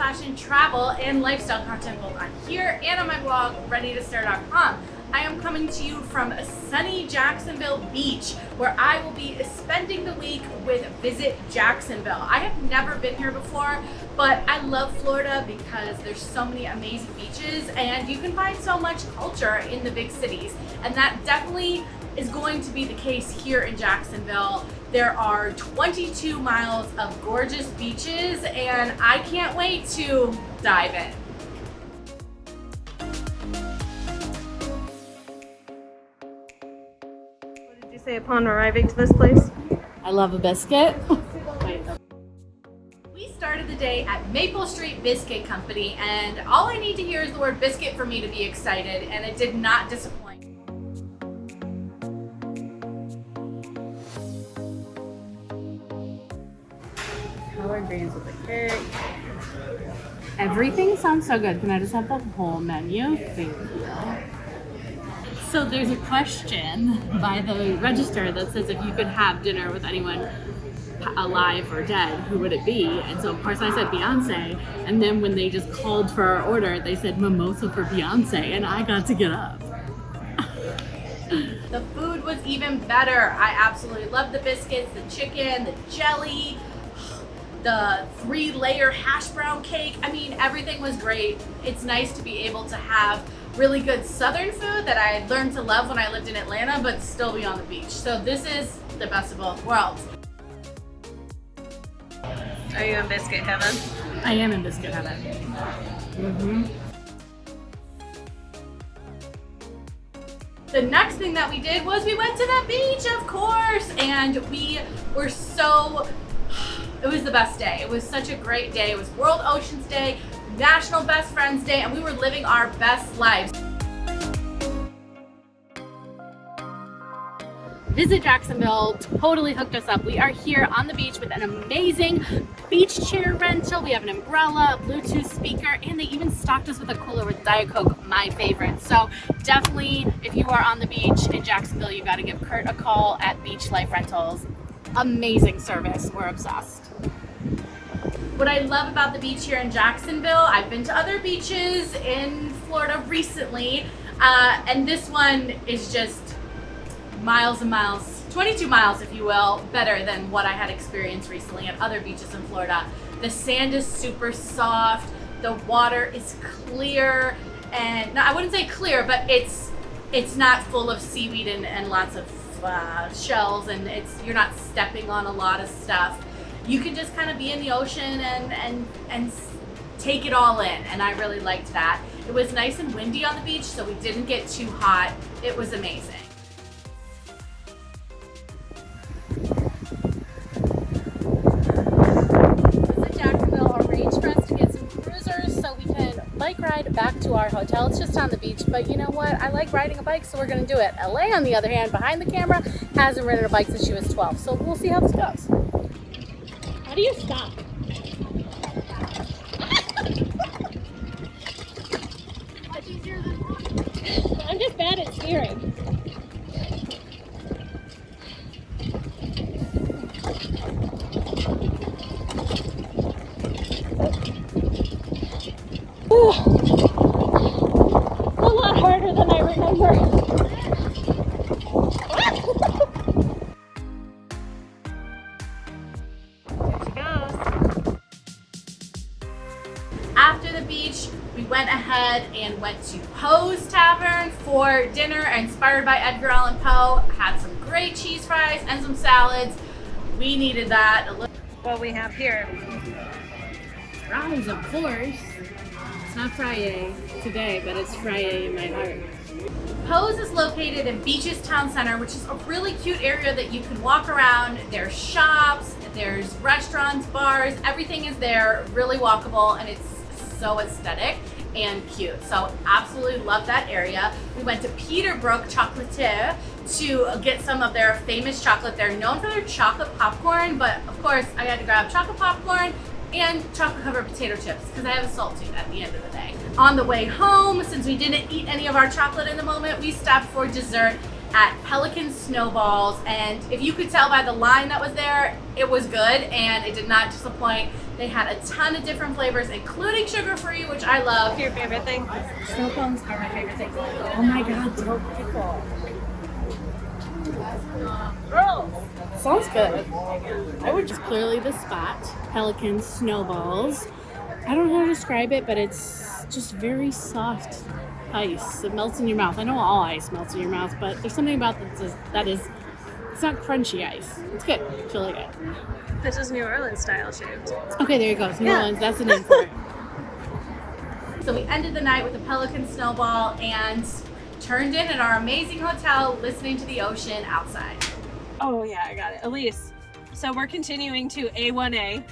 fashion, travel, and lifestyle content both on here and on my blog, readytostare.com. I am coming to you from sunny Jacksonville Beach, where I will be spending the week with Visit Jacksonville. I have never been here before, but I love Florida because there's so many amazing beaches and you can find so much culture in the big cities. And that definitely is going to be the case here in Jacksonville. There are 22 miles of gorgeous beaches and I can't wait to dive in. What did you say upon arriving to this place? I love a biscuit. We started the day at Maple Street Biscuit Company and all I need to hear is the word biscuit for me to be excited, and it did not disappoint. Collard greens with a cake. Everything sounds so good. Can I just have the whole menu? Thank you. So there's a question by the register that says if you could have dinner with anyone alive or dead, who would it be? And so of course I said Beyonce, and then when they just called for our order, they said mimosa for Beyonce, and I got to get up. The food was even better. I absolutely loved the biscuits, the chicken, the jelly, the 3-layer hash brown cake. I mean, everything was great. It's nice to be able to have really good southern food that I learned to love when I lived in Atlanta, but still be on the beach. So this is the best of both worlds. Are you in biscuit heaven? I am in biscuit heaven. Mm-hmm. The next thing that we did was we went to the beach, of course, and we were it was the best day. It was such a great day. It was World Oceans Day, National Best Friends Day, and we were living our best lives. Visit Jacksonville totally hooked us up. We are here on the beach with an amazing beach chair rental. We have an umbrella, a Bluetooth speaker, and they even stocked us with a cooler with Diet Coke, my favorite. So definitely, if you are on the beach in Jacksonville, you gotta give Kurt a call at Beach Life Rentals. Amazing service, we're obsessed. What I love about the beach here in Jacksonville, I've been to other beaches in Florida recently, and this one is just miles and miles, 22 miles if you will, better than what I had experienced recently at other beaches in Florida. The sand is super soft, the water is clear, and no, I wouldn't say clear, but it's not full of seaweed and lots of shells, and you're not stepping on a lot of stuff. You can just kind of be in the ocean and take it all in, and I really liked that. It was nice and windy on the beach, so we didn't get too hot. It was amazing. Visit Jacksonville arranged for us to get some cruisers so we can bike ride back to our hotel. It's just on the beach, but you know what? I like riding a bike, so we're gonna do it. LA, on the other hand, behind the camera, hasn't ridden a bike since she was 12, so we'll see how this goes. How do you stop? Much easier than walking. I'm just bad at steering. Ooh. A lot harder than I remember. After the beach, we went ahead and went to Poe's Tavern for dinner, inspired by Edgar Allan Poe. Had some great cheese fries and some salads. We needed that. What we have here. Fries, of course. It's not Friday today, but it's Friday in my heart. Poe's is located in Beaches Town Center, which is a really cute area that you can walk around. There's shops, there's restaurants, bars, everything is there, really walkable, and it's so aesthetic and cute. So absolutely love that area. We went to Peterbrook Charcuterie to get some of their famous chocolate. They're known for their chocolate popcorn, but of course I had to grab chocolate popcorn and chocolate covered potato chips because I have a salt tooth at the end of the day. On the way home, since we didn't eat any of our chocolate in the moment, we stopped for dessert at Pelican Snowballs, and if you could tell by the line that was there, it was good and it did not disappoint. They had a ton of different flavors, including sugar-free, which I love. Your favorite thing? Snow cones are my favorite thing. Oh my god, dill pickle. Sounds good. I would just clearly the spot. Pelican snowballs. I don't know how to describe it, but it's just very soft ice. It melts in your mouth. I know all ice melts in your mouth, but there's something about that is it's not crunchy ice. It's good. It's really good. This is New Orleans style shaped. Okay, there you go. New Orleans. That's the name for it. So we ended the night with a Pelican snowball and turned in at our amazing hotel, listening to the ocean outside. Oh yeah, I got it. Elise. So we're continuing to A1A.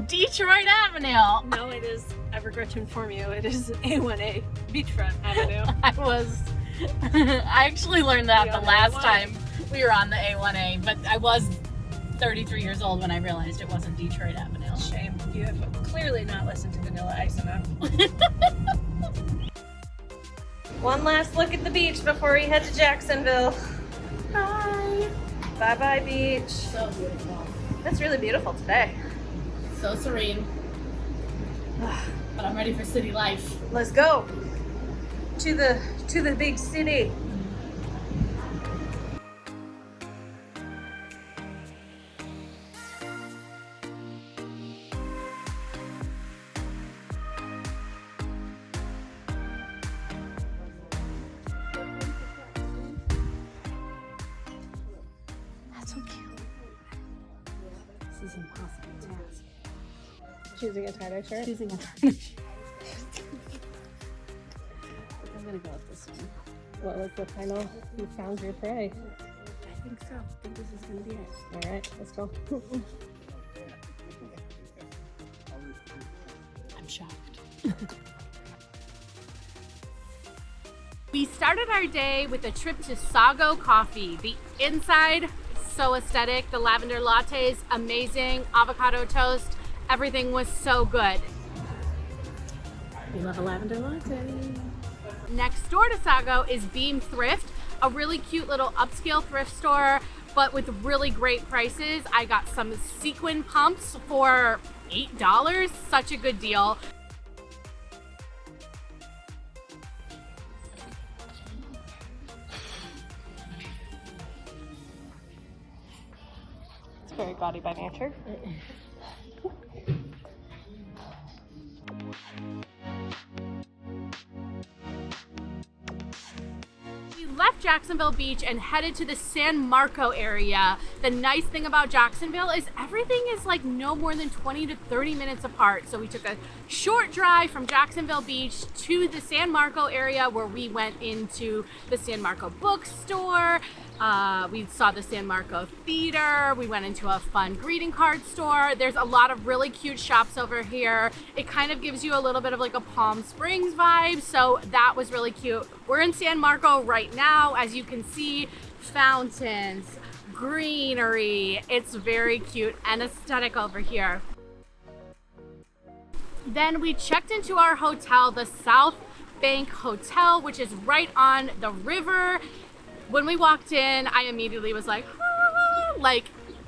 Detroit Avenue. No, it is, I regret to inform you, it is A1A, Beachfront Avenue. I actually learned that the last time we were on the A1A, but I was 33 years old when I realized it wasn't Detroit Avenue. Shame. You have clearly not listened to Vanilla Ice enough. One last look at the beach before we head to Jacksonville. Bye. Bye-bye, beach. So beautiful. It's really beautiful today. So serene. But I'm ready for city life. Let's go to the big city. That's so cute. This is impossible task. Choosing a tie-dye shirt. Choosing a tie-dye shirt. I'm gonna go with this one. What was the final? You found your prey. I think so. I think this is gonna be it. All right, let's go. I'm shocked. We started our day with a trip to Sago Coffee. The inside, so aesthetic. The lavender lattes, amazing. Avocado toast, everything was so good. We love a lavender latte. Next door to Sago is Beam Thrift, a really cute little upscale thrift store, but with really great prices. I got some sequin pumps for $8, such a good deal. It's very gaudy by nature. We left Jacksonville Beach and headed to the San Marco area. The nice thing about Jacksonville is everything is like no more than 20 to 30 minutes apart. So we took a short drive from Jacksonville Beach to the San Marco area where we went into the San Marco bookstore. We saw the San Marco Theater. We went into a fun greeting card store. There's a lot of really cute shops over here. It kind of gives you a little bit of like a Palm Springs vibe, so that was really cute. We're in San Marco right now. As you can see, fountains, greenery. It's very cute and aesthetic over here. Then we checked into our hotel, the South Bank Hotel, which is right on the river. When we walked in, I immediately was like, ah! Like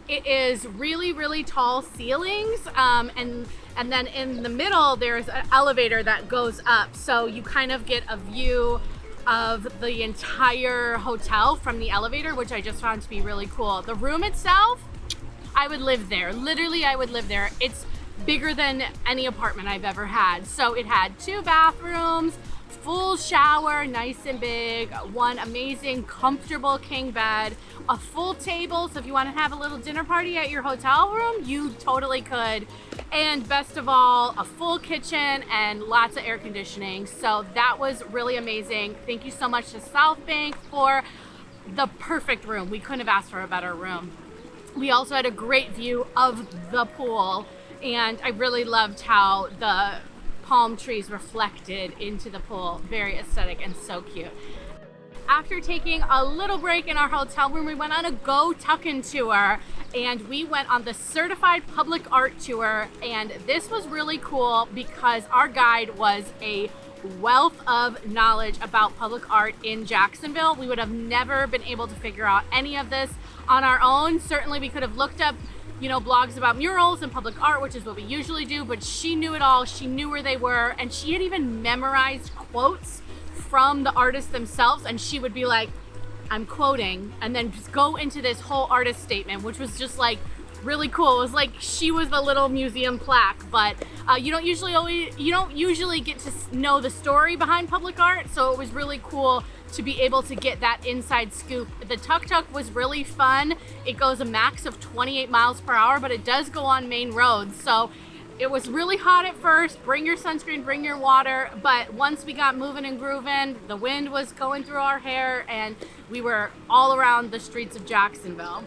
it is really, really tall ceilings. And then in the middle, there's an elevator that goes up. So you kind of get a view of the entire hotel from the elevator, which I just found to be really cool. The room itself, I would live there. Literally, I would live there. It's bigger than any apartment I've ever had. So it had 2 bathrooms, full shower, nice and big, one amazing, comfortable king bed, a full table, so if you want to have a little dinner party at your hotel room, you totally could. And best of all, a full kitchen and lots of air conditioning. So that was really amazing. Thank you so much to South Bank for the perfect room. We couldn't have asked for a better room. We also had a great view of the pool, and I really loved how the palm trees reflected into the pool. Very aesthetic and so cute. After taking a little break in our hotel room, we went on a Go Tuckin' tour, and we went on the Certified Public Art Tour, and this was really cool because our guide was a wealth of knowledge about public art in Jacksonville. We would have never been able to figure out any of this on our own. Certainly we could have looked up, you know, blogs about murals and public art, which is what we usually do, but she knew it all. She knew where they were, and she had even memorized quotes from the artists themselves, and she would be like, I'm quoting, and then just go into this whole artist statement, which was just like really cool. It was like she was the little museum plaque, but you don't usually get to know the story behind public art, so it was really cool to be able to get that inside scoop. The Tuk Tuk was really fun. It goes a max of 28 miles per hour, but it does go on main roads. So it was really hot at first. Bring your sunscreen, bring your water. But once we got moving and grooving, the wind was going through our hair and we were all around the streets of Jacksonville.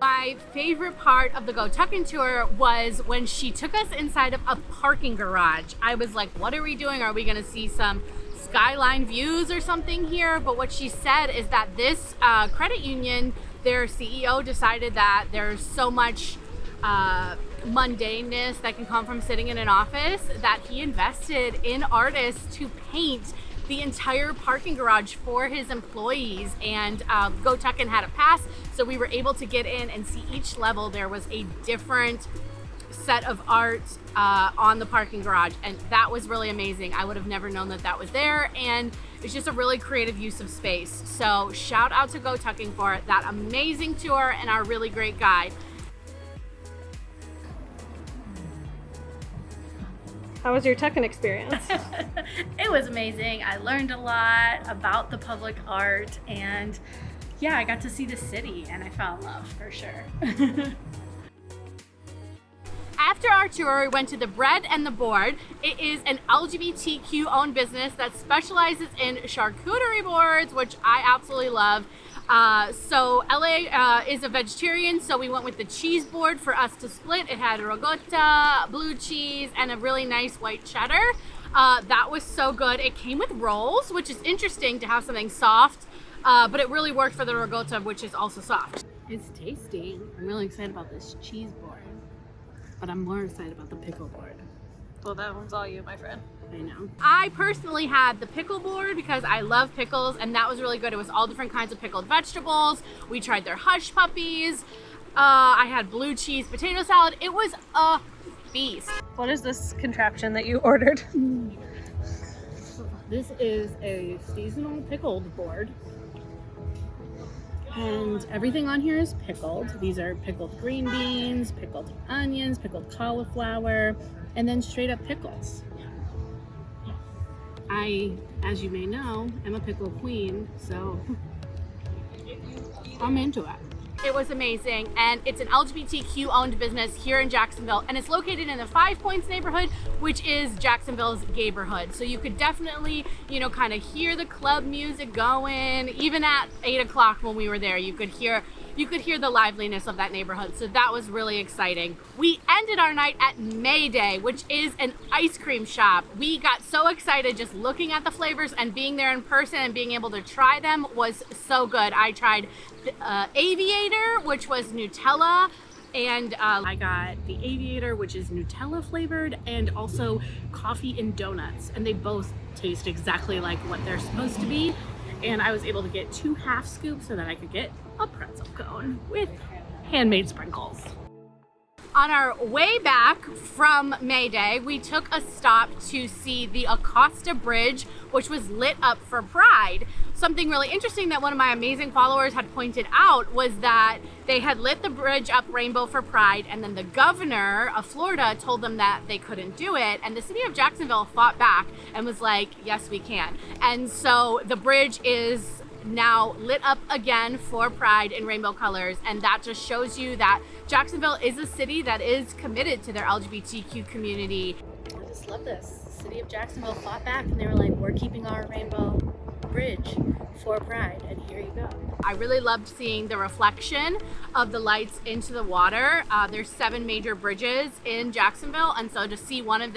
My favorite part of the Go Tuckin' tour was when she took us inside of a parking garage. I was like, what are we doing? Are we gonna see some skyline views or something here? But what she said is that this credit union, their CEO decided that there's so much mundaneness that can come from sitting in an office that he invested in artists to paint the entire parking garage for his employees. And Go Tuckin' had a pass, so we were able to get in and see each level. There was a different set of art on the parking garage, and that was really amazing. I would have never known that that was there, and it's just a really creative use of space. So shout out to Go Tuckin' for that amazing tour and our really great guide. How was your Tuckin' experience? It was amazing. I learned a lot about the public art, and yeah, I got to see the city and I fell in love for sure. After our tour, we went to the Bread and the Board. It is an LGBTQ owned business that specializes in charcuterie boards, which I absolutely love. So LA is a vegetarian, so we went with the cheese board for us to split. It had ricotta, blue cheese, and a really nice white cheddar. That was so good. It came with rolls, which is interesting to have something soft, but it really worked for the ricotta, which is also soft. It's tasty. I'm really excited about this cheese board, but I'm more excited about the pickle board. Well, that one's all you, my friend. I know. I personally had the pickle board because I love pickles, and that was really good. It was all different kinds of pickled vegetables. We tried their hush puppies. I had blue cheese potato salad. It was a feast. What is this contraption that you ordered? This is a seasonal pickled board, and everything on here is pickled. These are pickled green beans, pickled onions, pickled cauliflower, and then straight up pickles. I, as you may know, am a pickle queen, so I'm into it. It was amazing, and it's an LGBTQ owned business here in Jacksonville, and it's located in the 5 Points neighborhood, which is Jacksonville's gayborhood. So you could definitely, you know, kind of hear the club music going. Even at 8 o'clock when we were there, you could hear the liveliness of that neighborhood. So that was really exciting. We ended our night at Mayday, which is an ice cream shop. We got so excited just looking at the flavors, and being there in person and being able to try them was so good. I tried the Aviator, which was Nutella, and I got the Aviator, which is Nutella flavored, and also coffee and donuts, and they both taste exactly like what they're supposed to be. And I was able to get 2 half scoops so that I could get a pretzel cone with handmade sprinkles. On our way back from Mayday, we took a stop to see the Acosta Bridge, which was lit up for Pride. Something really interesting that one of my amazing followers had pointed out was that they had lit the bridge up rainbow for Pride, and then the governor of Florida told them that they couldn't do it, and the city of Jacksonville fought back and was like, yes, we can. And so the bridge is now lit up again for Pride in rainbow colors, and that just shows you that Jacksonville is a city that is committed to their LGBTQ community. I just love this. The city of Jacksonville fought back, and they were like, we're keeping our rainbow bridge for Pride, and here you go. I really loved seeing the reflection of the lights into the water. There's 7 major bridges in Jacksonville, and so to see one of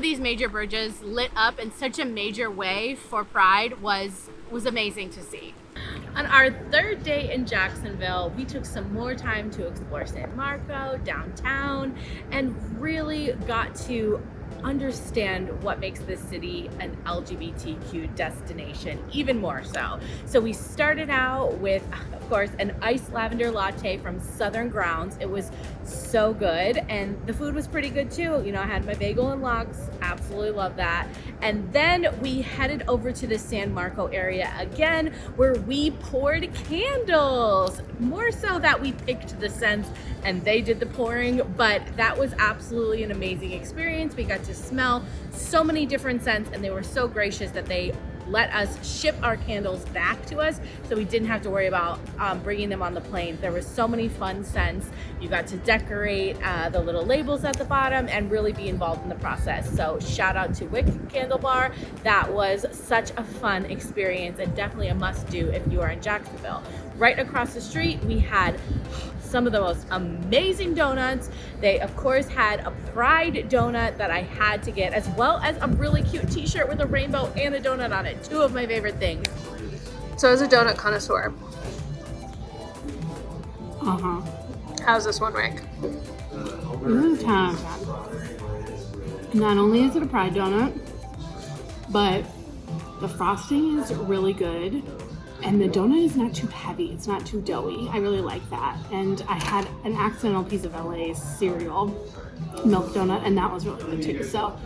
these major bridges lit up in such a major way for Pride was amazing to see. On our 3rd day in Jacksonville, we took some more time to explore San Marco, downtown, and really got to understand what makes this city an LGBTQ destination even more so. So we started out with, of course, an iced lavender latte from Southern Grounds. It was so good, and the food was pretty good too. You know, I had my bagel and lox, absolutely love that. And then we headed over to the San Marco area again, where we poured candles. More so that we picked the scents and they did the pouring, but that was absolutely an amazing experience. We got to smell so many different scents, and they were so gracious that they let us ship our candles back to us, so we didn't have to worry about bringing them on the plane. There were so many fun scents. You got to decorate the little labels at the bottom and really be involved in the process. So shout out to Wick Candle Bar. That was such a fun experience and definitely a must do if you are in Jacksonville. Right across the street, we had some of the most amazing donuts. They of course had a Pride donut that I had to get, as well as a really cute t-shirt with a rainbow and a donut on it. Two of my favorite things. So as a donut connoisseur, how's this one rank? This is 10 out of 10. Not only is it a Pride donut, but the frosting is really good. And the donut is not too heavy. It's not too doughy. I really like that. And I had an accidental piece of LA's cereal milk donut, and that was really good too. So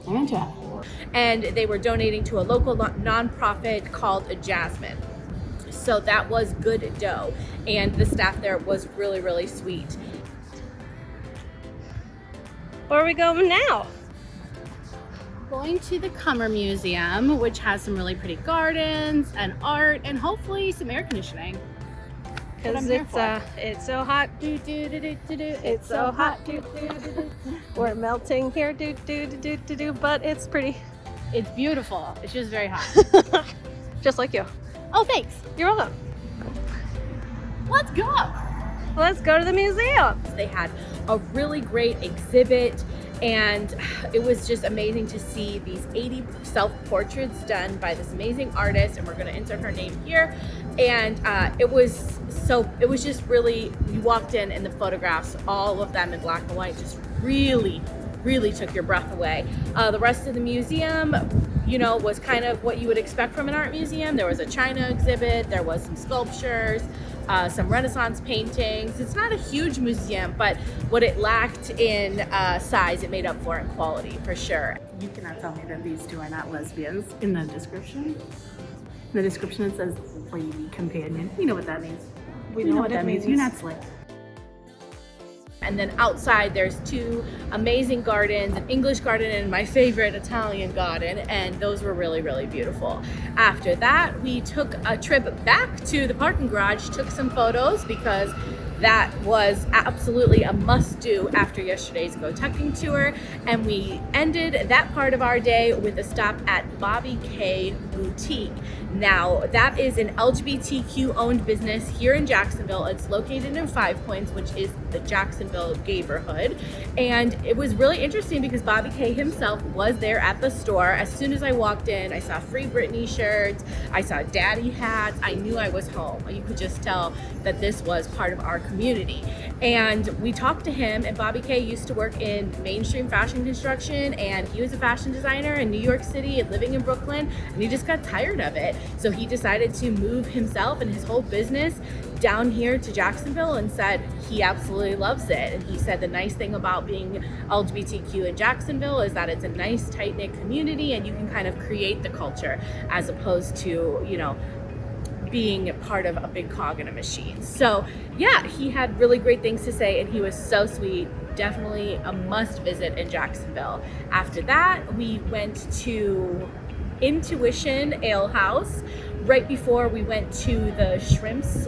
I'm into it. And they were donating to a local nonprofit called Jasmine. So that was good dough. And the staff there was really, really sweet. Where are we going now? Going to the Cummer Museum, which has some really pretty gardens and art and hopefully some air conditioning. Because it's so hot. It's so hot. We're melting here. But it's pretty. It's beautiful. It's just very hot. Just like you. Oh, thanks. You're welcome. Let's go. Let's go to the museum. They had a really great exhibit, and it was just amazing to see these 80 self-portraits done by this amazing artist, and we're going to insert her name here. And it was just really, you walked in and the photographs, all of them in black and white, just really took your breath away. The rest of the museum, you know, was kind of what you would expect from an art museum. There was a China exhibit, there was some sculptures, some Renaissance paintings. It's not a huge museum, but what it lacked in size, it made up for in quality, for sure. You cannot tell me that these two are not lesbians. In the description it says lady companion. You know what that means. We know what that means. You're not slick. And then outside there's two amazing gardens, an English garden and my favorite Italian garden, and those were really, really beautiful. After that, we took a trip back to the parking garage, took some photos because that was absolutely a must-do after yesterday's Go Tucking tour, and we ended that part of our day with a stop at Bobby K Boutique. Now, that is an LGBTQ owned business here in Jacksonville. It's located in Five Points, which is the Jacksonville neighborhood. And it was really interesting because Bobby K himself was there at the store. As soon as I walked in, I saw Free Britney shirts, I saw daddy hats. I knew I was home. You could just tell that this was part of our community. And we talked to him, and Bobby K used to work in mainstream fashion construction, and he was a fashion designer in New York City and living in Brooklyn, and he just got tired of it. So he decided to move himself and his whole business down here to Jacksonville, and said he absolutely loves it. And he said the nice thing about being LGBTQ in Jacksonville is that it's a nice tight-knit community, and you can kind of create the culture as opposed to, you know, being part of a big cog in a machine. So yeah, he had really great things to say, and he was so sweet. Definitely a must visit in Jacksonville. After that, we went to Intuition Ale House. Right before we went to the Shrimps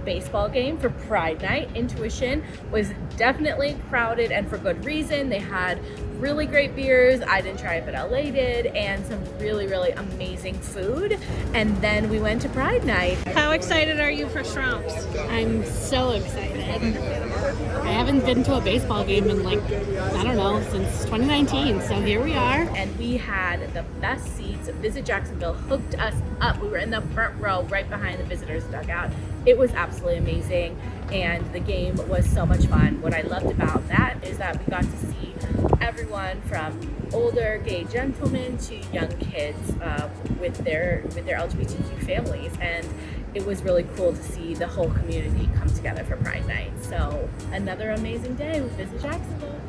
baseball game for Pride Night. Intuition was definitely crowded, and for good reason. They had really great beers. I didn't try it, but LA did, and some really, really amazing food. And then we went to Pride Night. How excited are you for Shrimps? I'm so excited. I haven't been to a baseball game in like, I don't know, since 2019. So here we are. And we had the best seats. Visit Jacksonville hooked us up. We were in the front row right behind the visitors dugout. It was absolutely amazing, and the game was so much fun. What I loved about that is that we got to see everyone from older gay gentlemen to young kids with their LGBTQ families, and it was really cool to see the whole community come together for Pride Night. So another amazing day with Visit Jacksonville.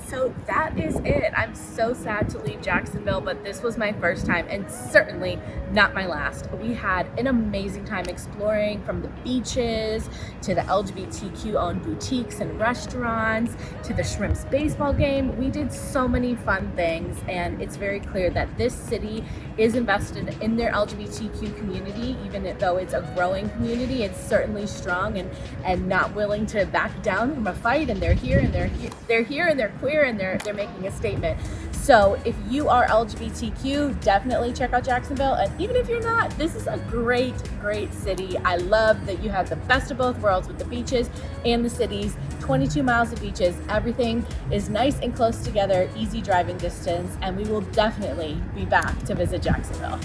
So that is it. I'm so sad to leave Jacksonville, but this was my first time and certainly not my last. We had an amazing time exploring, from the beaches to the LGBTQ owned boutiques and restaurants to the Shrimps baseball game. We did so many fun things, and it's very clear that this city is invested in their LGBTQ community. Even though it's a growing community, it's certainly strong and not willing to back down from a fight, and they're here and they're queer and they're making a statement. So if you are LGBTQ, definitely check out Jacksonville. And even if you're not, this is a great city. I love that you have the best of both worlds with the beaches and the cities. 22 miles of beaches. Everything is nice and close together, easy driving distance, and we will definitely be back to visit Jacksonville.